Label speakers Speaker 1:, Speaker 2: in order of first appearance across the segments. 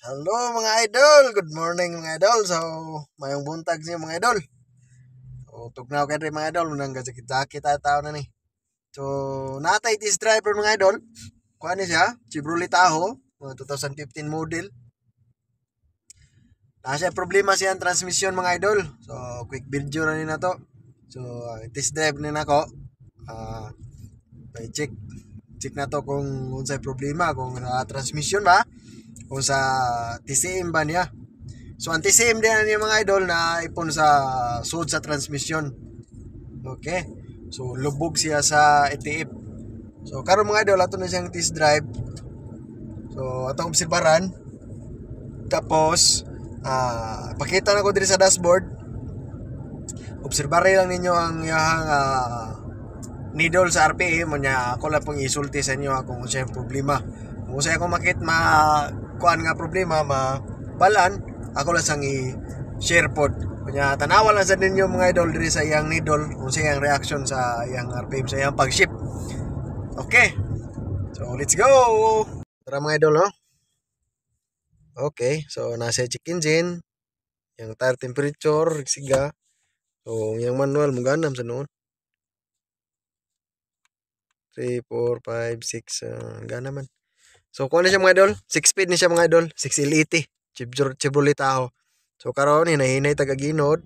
Speaker 1: Hello mga idol, good morning mga idol. So, mayong buntag niyo mga idol. So, tugnaw kayo rin mga idol, munang sakit-sakit tao na ni. So, natay this driver mga idol. Kuha ni siya, Chevrolet Tahoe, mga 2015 model. Nasa problema siya ang transmission mga idol. So, quick video na ni na to. So, test drive ni nako. Ah, check na to kung unsay problema, kung sa transmission ba, kung sa TCM ba niya. So, ang TCM din niya mga idol na ipon sa sud sa transmission. Okay? So, lubog siya sa ETF. So, karon mga idol, ato na siyang test drive. So, atong obserbaran. Tapos, pakita na ko diri sa dashboard. Obserbare lang ninyo ang iyang needle sa RPM. Nya ako lang pong isulti sa inyo kung ano siya problema. Kung sa ako kuan nga problema, mabalan, ako lang sang i-share pod. Kanya tanawa lang sa ninyo mga idol diri sa iyang needle kung sa iyang reaction sa iyang RPM, sa iyang pag-ship. Okay. So, let's go! Tara mga idol, no? Okay. So, nasa check engine. Yung tire temperature, siga. So, yung manual, maganam sa noon. 3, 4, 5, 6, gana man. So, kung ano siya mga idol? 6 speed ni siya mga idol. 6L80. Chevrolet Tahoe. So, karon hinahinay tagaginod.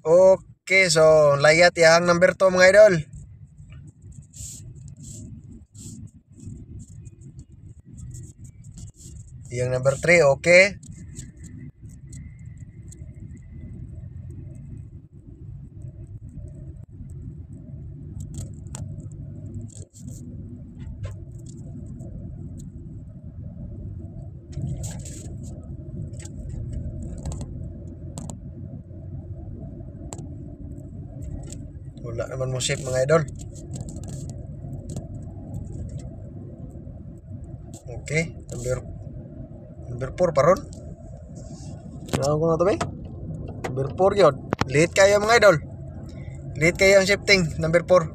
Speaker 1: Okay, so layat yang number 2 mga idol. Yang number 3, okay. Wala naman mo shape mga idol. Okay, number 4 paron. Ano ko na to ba? Number 4 yun. Late kayo mga idol. Late kayo ang shifting. Number 4.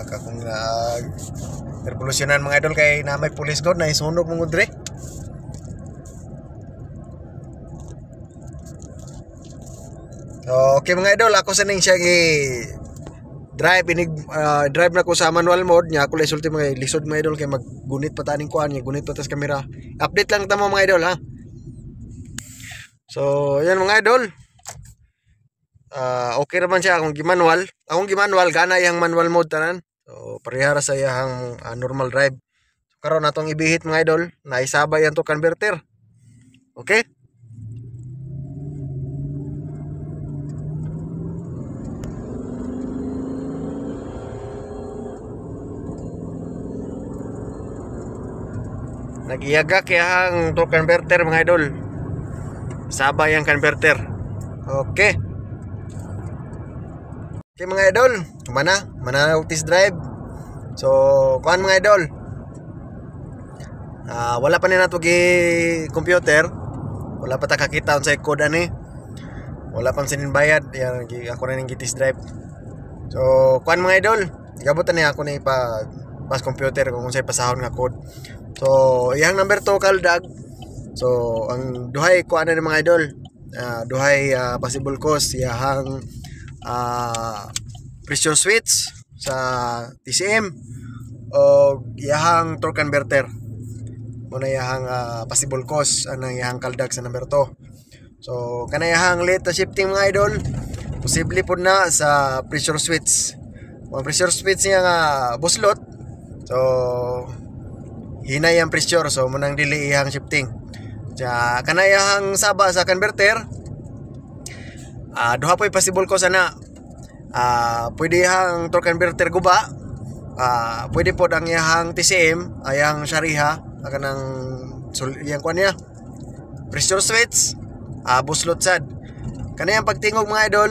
Speaker 1: Kakong revolusyonan mga idol kay na may police guard na isunog mong udre. Okay mga idol, ako sa ning siya drive drive na ko sa manual mode nya. Ako sulti mga lisod mga idol kay maggunit pa taning kuan nya, gunit pa tas kamera. Update lang tamo mga idol ha. So, yan mga idol. Okay naman siya akong gimanual. Akong gimanual gana yang manual mode tanan. So, parehara sa iyang normal drive. So, karon natong ibihit mga idol, naisabay yan to converter. Okay? Nagiyaga kaya ang to converter mga idol. Sabay ang converter. Okay. Okay mga idol, mana test drive. So, kuan mga idol. Wala pa ni nato gi computer. Wala pa ta kakita unsay code ani. Wala pang sininbayad. Yan ako na ning test drive. So, kuan mga idol, igabutan ni ako ni pas computer kung unsay pasahon nga code. So, iyang number 2 kaldag. So, ang duhay kuan na mga idol. Duhay possible cause iyang pressure switch sa TCM o iyang torque converter. Muna iyang possible cause anang iyang kaldag sa number 2. So, kana iyang late shifting mga idol, posible po na sa pressure switch. Ang pressure switch niya nga buslot. So, hinay ang pressure, so munang dili iyang shifting. Sa kana iyang saba sa converter, duha po'y possible cause ana. Pwede iyang torque converter guba. Pwede po ang iyang TCM, ayang shariha, kanang iyang kuan niya. Pressure switch, buslot sad. Kana iyang pagtingog mga idol,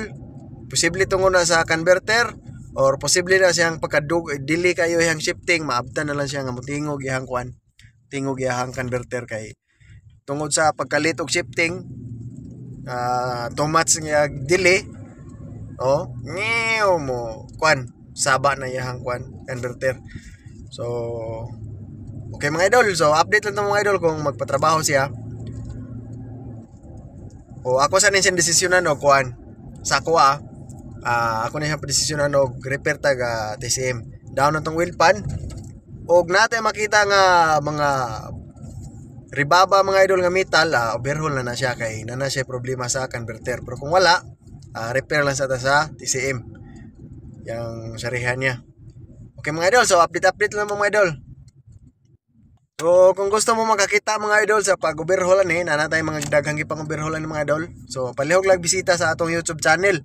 Speaker 1: posible tungo na sa converter or posible na siyang pagkadug dili kayo iyang shifting, maabtan na lang siya nga motingog iyang kuan, tingog iyang converter kay tungod sa pagkalit og shifting, too much nga delay, ngew mo kwan saba na iyang kwan converter. So okay mga idol, so update lang to mga idol kung magpatrabaho siya. O ako sa niya desisyonan og kwan sa ako ako na siya desisyonan og repair tag TCM. Down na tong wheel pan og natay makita nga mga ribaba mga idol nga metal, overhaul na siya kay na siya problema sa converter. Pero kung wala, repair lang sa TCM yung sarihan niya. Okay mga idol, so update lang mga idol. So kung gusto mo makakita mga idol sa pag-overhaulan natay mga daghang gipang overhaulan mga idol. So palihog lang bisita sa atong YouTube channel,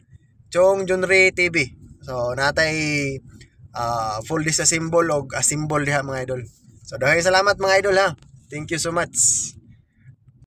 Speaker 1: Chong Junri TV. So natay full disassemble og assemble diha mga idol. So daghang salamat mga idol ha. Thank you so much.